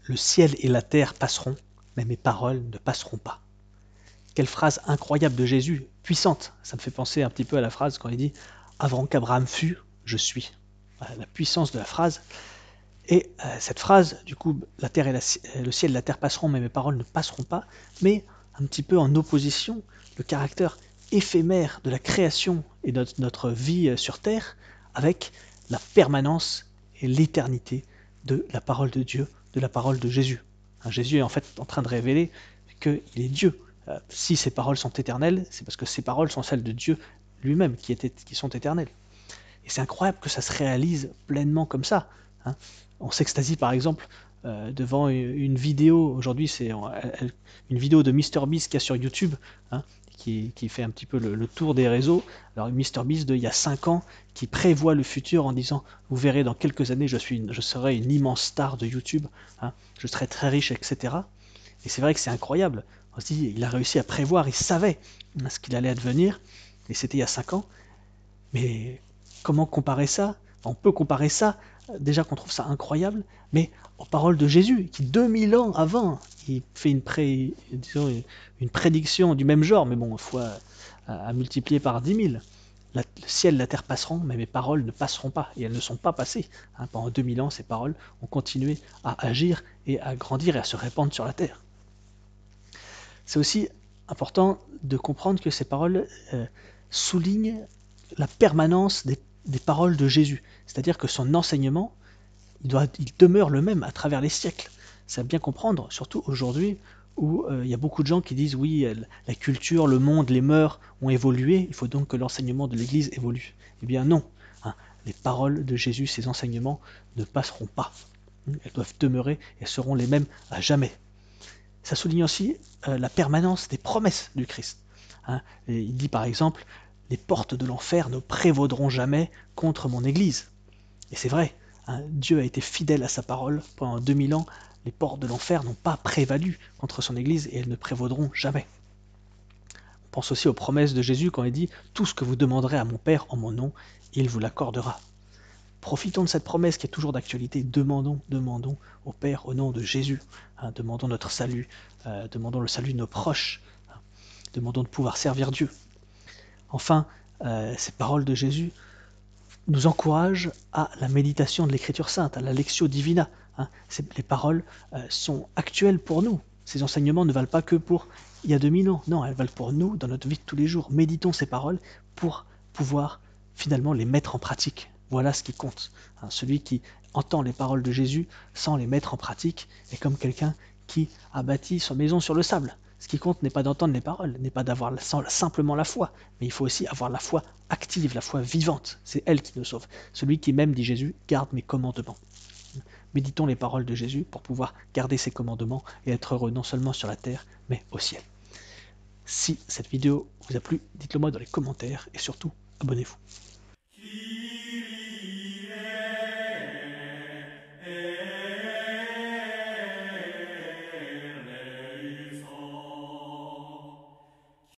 Le ciel et la terre passeront, mais mes paroles ne passeront pas. Quelle phrase incroyable de Jésus, puissante. Ça me fait penser un petit peu à la phrase quand il dit « Avant qu'Abraham fût, je suis ». Voilà, la puissance de la phrase. Et cette phrase, du coup, la terre et le ciel et la terre passeront, mais mes paroles ne passeront pas, mais un petit peu en opposition le caractère éphémère de la création et de notre vie sur terre avec la permanence et l'éternité de la parole de Dieu, de la parole de Jésus. Jésus est en fait en train de révéler qu'il est Dieu. Si ces paroles sont éternelles, c'est parce que ces paroles sont celles de Dieu lui-même qui sont éternelles. Et c'est incroyable que ça se réalise pleinement comme ça. Hein. On s'extasie par exemple devant une vidéo, aujourd'hui c'est une vidéo de MrBeast qu'il y a sur YouTube, hein, qui fait un petit peu le tour des réseaux. Alors MrBeast il y a 5 ans qui prévoit le futur en disant « Vous verrez dans quelques années je serai une immense star de YouTube, hein, je serai très riche, etc. » Et c'est vrai que c'est incroyable. On se dit, il a réussi à prévoir, il savait ce qu'il allait advenir, et c'était il y a 5 ans. Mais comment comparer ça? On peut comparer ça, déjà qu'on trouve ça incroyable, mais aux paroles de Jésus, qui 2000 ans avant, il fait une prédiction du même genre, mais bon, fois à multiplier par 10 000. Le ciel et la terre passeront, mais mes paroles ne passeront pas, et elles ne sont pas passées. Hein, pendant 2000 ans, ces paroles ont continué à agir et à grandir et à se répandre sur la terre. C'est aussi important de comprendre que ces paroles soulignent la permanence des paroles de Jésus. C'est-à-dire que son enseignement, il demeure le même à travers les siècles. C'est à bien comprendre, surtout aujourd'hui où il y a beaucoup de gens qui disent oui, la culture, le monde, les mœurs ont évolué, il faut donc que l'enseignement de l'Église évolue. Eh bien non, hein, les paroles de Jésus, ses enseignements ne passeront pas. Elles doivent demeurer et seront les mêmes à jamais. Ça souligne aussi la permanence des promesses du Christ. Hein. Il dit par exemple, les portes de l'enfer ne prévaudront jamais contre mon Église. Et c'est vrai, hein, Dieu a été fidèle à sa parole. Pendant 2000 ans, les portes de l'enfer n'ont pas prévalu contre son Église et elles ne prévaudront jamais. On pense aussi aux promesses de Jésus quand il dit « Tout ce que vous demanderez à mon Père en mon nom, il vous l'accordera ». Profitons de cette promesse qui est toujours d'actualité. Demandons au Père au nom de Jésus. Hein, demandons notre salut, demandons le salut de nos proches, hein, demandons de pouvoir servir Dieu. Enfin, ces paroles de Jésus nous encouragent à la méditation de l'Écriture sainte, à la Lectio Divina. Hein. Les paroles sont actuelles pour nous. Ces enseignements ne valent pas que pour il y a 2000 ans. Non, elles valent pour nous dans notre vie de tous les jours. Méditons ces paroles pour pouvoir finalement les mettre en pratique. Voilà ce qui compte. Hein, celui qui entend les paroles de Jésus sans les mettre en pratique est comme quelqu'un qui a bâti son maison sur le sable. Ce qui compte n'est pas d'entendre les paroles, n'est pas d'avoir simplement la foi, mais il faut aussi avoir la foi active, la foi vivante. C'est elle qui nous sauve. Celui qui m'aime, dit Jésus, garde mes commandements. Méditons les paroles de Jésus pour pouvoir garder ses commandements et être heureux non seulement sur la terre, mais au ciel. Si cette vidéo vous a plu, dites-le moi dans les commentaires et surtout, abonnez-vous.